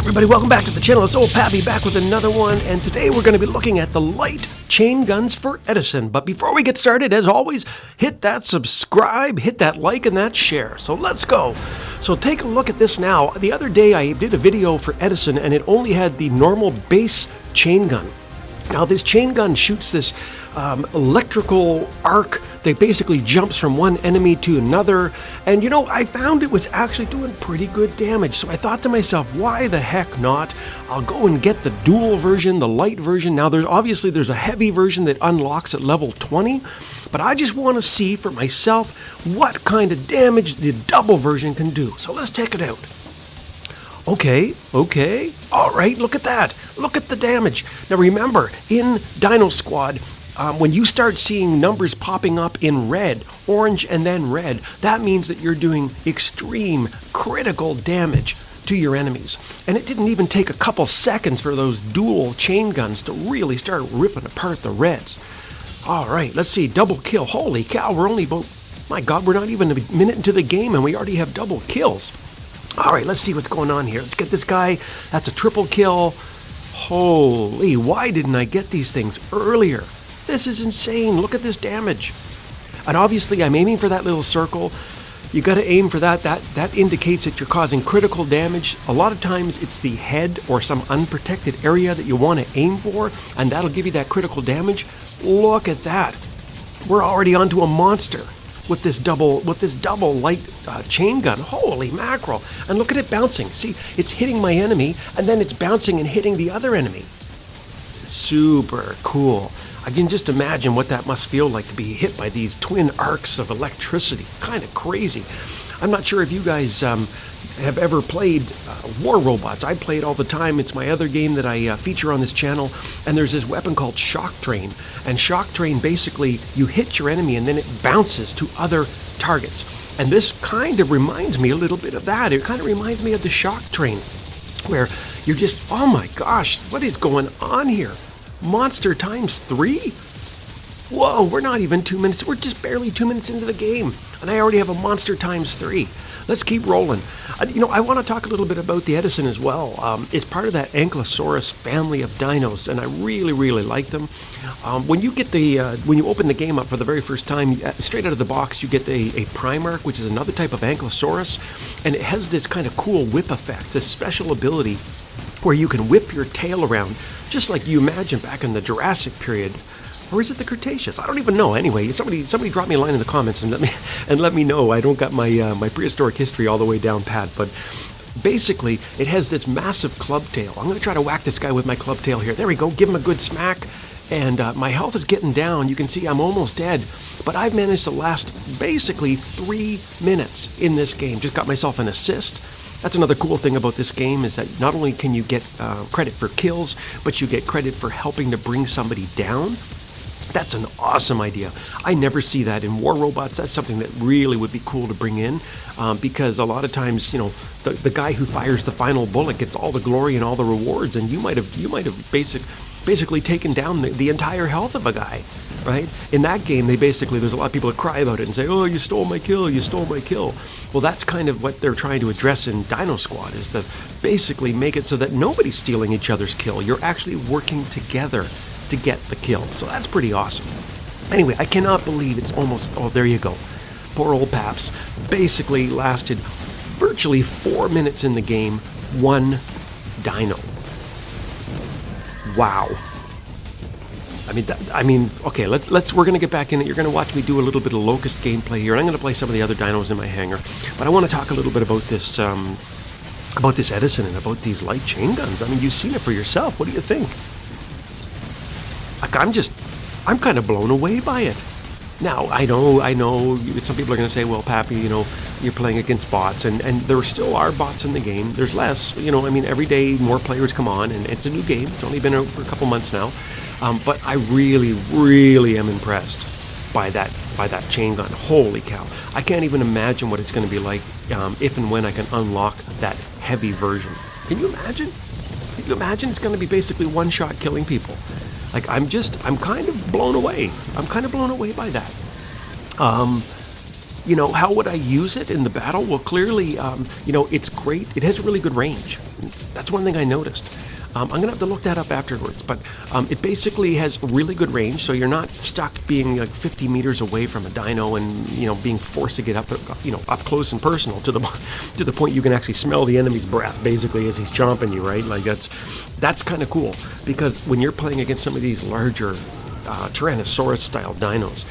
everybody, welcome back to the channel. It's old Pappy back with another one, and today we're going to be looking at the light chain guns for Edison. But before we get started, as always, hit that subscribe, hit that like, and that share. So let's go. So take a look at this now. The other day I did a video for Edison, and it only had the normal base chain gun. Now this chain gun shoots this electrical arc that basically jumps from one enemy to another, and you know, I found it was actually doing pretty good damage. So I thought to myself, why the heck not? I'll go and get the dual version, the light version. Now there's a heavy version that unlocks at level 20, but I just want to see for myself what kind of damage the double version can do. So let's check it out. Okay, all right, look at that. Look at the damage. Now remember, in Dino Squad, when you start seeing numbers popping up in red, orange, and then red, that means that you're doing extreme critical damage to your enemies. And it didn't even take a couple seconds for those dual chain guns to really start ripping apart the reds. All right, let's see, double kill. Holy cow, we're only about, my God, we're not even a minute into the game and we already have double kills. All right, let's see what's going on here. Let's get this guy. That's a triple kill. Holy, why didn't I get these things earlier? This is insane. Look at this damage. And obviously, I'm aiming for that little circle. You got to aim for that. That indicates that you're causing critical damage. A lot of times, it's the head or some unprotected area that you want to aim for, and that'll give you that critical damage. Look at that. We're already onto a monster with this double light chain gun. Holy mackerel. And look at it bouncing. See, it's hitting my enemy, and then it's bouncing and hitting the other enemy. Super cool. I can just imagine what that must feel like to be hit by these twin arcs of electricity. Kind of crazy. I'm not sure if you guys have ever played War Robots. I play it all the time. It's my other game that I feature on this channel. And there's this weapon called Shock Train. And Shock Train, basically, you hit your enemy and then it bounces to other targets. And this kind of reminds me a little bit of that. It kind of reminds me of the Shock Train, where you're just, oh my gosh, what is going on here? Monster times 3? Whoa, we're not even 2 minutes. We're just barely 2 minutes into the game, and I already have a monster times 3. Let's keep rolling. You know, I want to talk a little bit about the Edison as well. It's part of that Ankylosaurus family of dinos, and I really like them. When you get when you open the game up for the very first time, straight out of the box, you get a Primarch, which is another type of Ankylosaurus, and it has this kind of cool whip effect, this special ability where you can whip your tail around, just like you imagine back in the Jurassic period. Or is it the Cretaceous? I don't even know. Anyway, somebody drop me a line in the comments and let me know. I don't got my prehistoric history all the way down pat, but basically it has this massive club tail. I'm going to try to whack this guy with my club tail here. There we go. Give him a good smack. And my health is getting down. You can see I'm almost dead. But I've managed to last basically 3 minutes in this game. Just got myself an assist. That's another cool thing about this game, is that not only can you get credit for kills, but you get credit for helping to bring somebody down. That's an awesome idea. I never see that in War Robots. That's something that really would be cool to bring in, because a lot of times, you know, the guy who fires the final bullet gets all the glory and all the rewards, and you might have basically taken down the entire health of a guy, right? In that game, there's a lot of people that cry about it and say, oh, you stole my kill, you stole my kill. Well, that's kind of what they're trying to address in Dino Squad, is to basically make it so that nobody's stealing each other's kill. You're actually working together to get the kill. So that's pretty awesome. Anyway, I cannot believe it's almost, oh, there you go. Poor old Paps basically lasted virtually 4 minutes in the game, one dino. Wow. I mean, okay, we're going to get back in it. You're going to watch me do a little bit of Locust gameplay here, and I'm going to play some of the other dinos in my hangar. But I want to talk a little bit about this Edison and about these light chain guns. I mean, you've seen it for yourself. What do you think? Like, I'm kind of blown away by it. Now, I know, some people are going to say, well, Pappy, you know, you're playing against bots, and there still are bots in the game. There's less, you know, I mean, every day more players come on, and it's a new game. It's only been out for a couple months now. But I really am impressed by that chain gun. Holy cow. I can't even imagine what it's going to be like if and when I can unlock that heavy version. Can you imagine? Can you imagine it's going to be basically one-shot killing people? Like, I'm kind of blown away. I'm kind of blown away by that. You know, how would I use it in the battle? Well, clearly, you know, it's great. It has really good range. That's one thing I noticed. I'm going to have to look that up afterwards, but it basically has really good range, so you're not stuck being like 50 meters away from a dino and, you know, being forced to get up, you know, up close and personal to the point you can actually smell the enemy's breath, basically, as he's chomping you, right? Like, that's kind of cool, because when you're playing against some of these larger Tyrannosaurus-style dinos,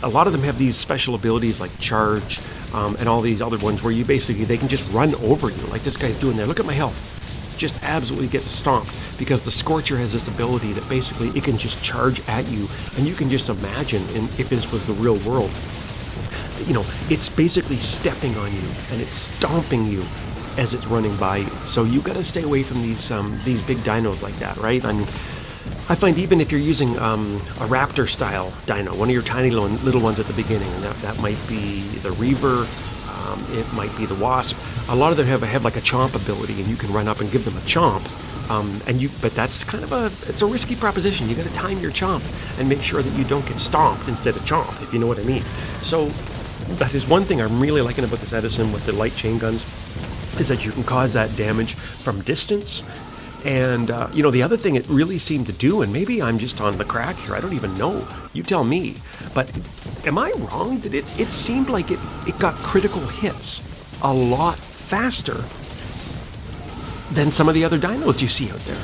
a lot of them have these special abilities like charge and all these other ones where you basically, they can just run over you, like this guy's doing there. Look at my health. Just absolutely gets stomped, because the Scorcher has this ability that basically it can just charge at you, and you can just imagine if this was the real world, you know, it's basically stepping on you and it's stomping you as it's running by you. So you got to stay away from these big dinos like that, right? I mean, I find even if you're using a raptor style dino, one of your tiny little ones at the beginning, and that might be the Reaver, it might be the Wasp. A lot of them have like a chomp ability, and you can run up and give them a chomp. But that's kind of it's a risky proposition. You got to time your chomp and make sure that you don't get stomped instead of chomp, if you know what I mean. So that is one thing I'm really liking about this Edison with the light chain guns, is that you can cause that damage from distance. And, you know, the other thing it really seemed to do, and maybe I'm just on the crack here, I don't even know, you tell me, but am I wrong that it seemed like it got critical hits a lot faster than some of the other dinos you see out there?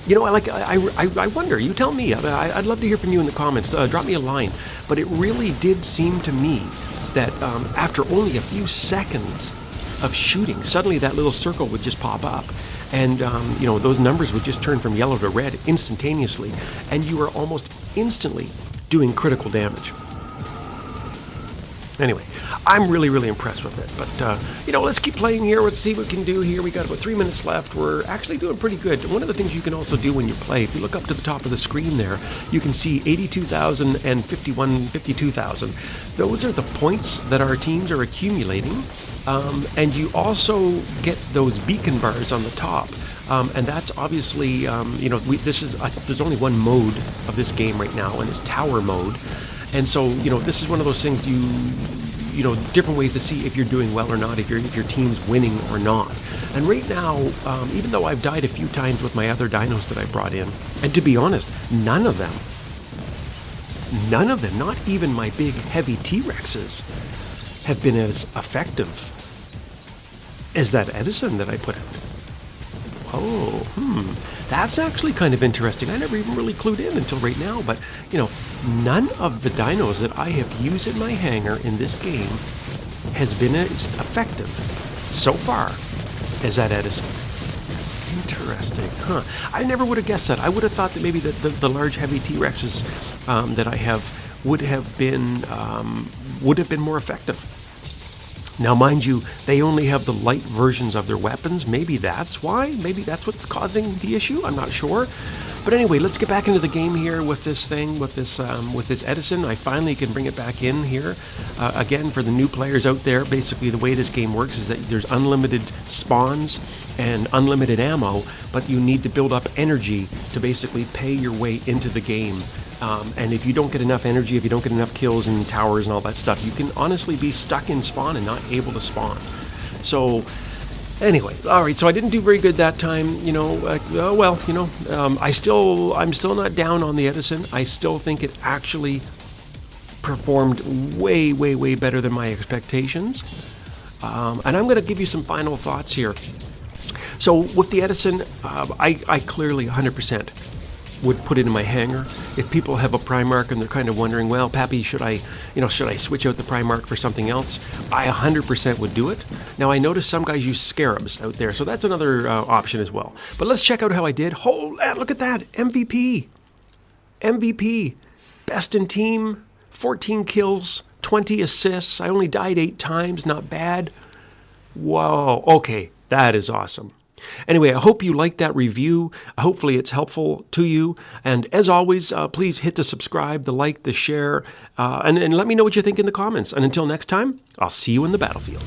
You know, I wonder, you tell me. I'd love to hear from you in the comments. Drop me a line. But it really did seem to me that after only a few seconds of shooting, suddenly that little circle would just pop up, and you know, those numbers would just turn from yellow to red instantaneously, and you were almost instantly doing critical damage. Anyway, I'm really impressed with it, but you know, let's keep playing here. Let's see what we can do here. We got about 3 minutes left. We're actually doing pretty good. One of the things you can also do when you play, if you look up to the top of the screen there, you can see 82,000 and 52,000. Those are the points that our teams are accumulating. And you also get those beacon bars on the top, and that's obviously, you know, there's only one mode of this game right now, and it's tower mode. And so, you know, this is one of those things you know, different ways to see if you're doing well or not, if your team's winning or not. And right now, even though I've died a few times with my other dinos that I brought in, and to be honest, none of them, not even my big heavy T-Rexes, have been as effective as that Edison that I put out. Oh, that's actually kind of interesting. I never even really clued in until right now, but, you know, none of the dinos that I have used in my hangar in this game has been as effective so far as that Edison. Interesting, huh? I never would have guessed that. I would have thought that maybe the large heavy T-Rexes that I have would have been more effective. Now, mind you, they only have the light versions of their weapons. Maybe that's why. Maybe that's what's causing the issue. I'm not sure. But anyway, let's get back into the game here with this thing, with this Edison. I finally can bring it back in here. Again, for the new players out there, basically the way this game works is that there's unlimited spawns and unlimited ammo, but you need to build up energy to basically pay your way into the game. And if you don't get enough energy, if you don't get enough kills and towers and all that stuff, you can honestly be stuck in spawn and not able to spawn. So, anyway, all right. So I didn't do very good that time. You know, well, you know, I'm still not down on the Edison. I still think it actually performed way better than my expectations. And I'm going to give you some final thoughts here. So with the Edison, I clearly 100% would put it in my hangar. If people have a Primark and they're kind of wondering, well, Pappy, should I switch out the Primark for something else? I 100% would do it. Now, I noticed some guys use Scarabs out there, so that's another option as well. But let's check out how I did. Oh, look at that, MVP, best in team, 14 kills, 20 assists. I only died 8 times, not bad. Whoa, okay, that is awesome. Anyway, I hope you liked that review. Hopefully it's helpful to you. And as always, please hit the subscribe, the like, the share, and let me know what you think in the comments. And until next time, I'll see you in the battlefield.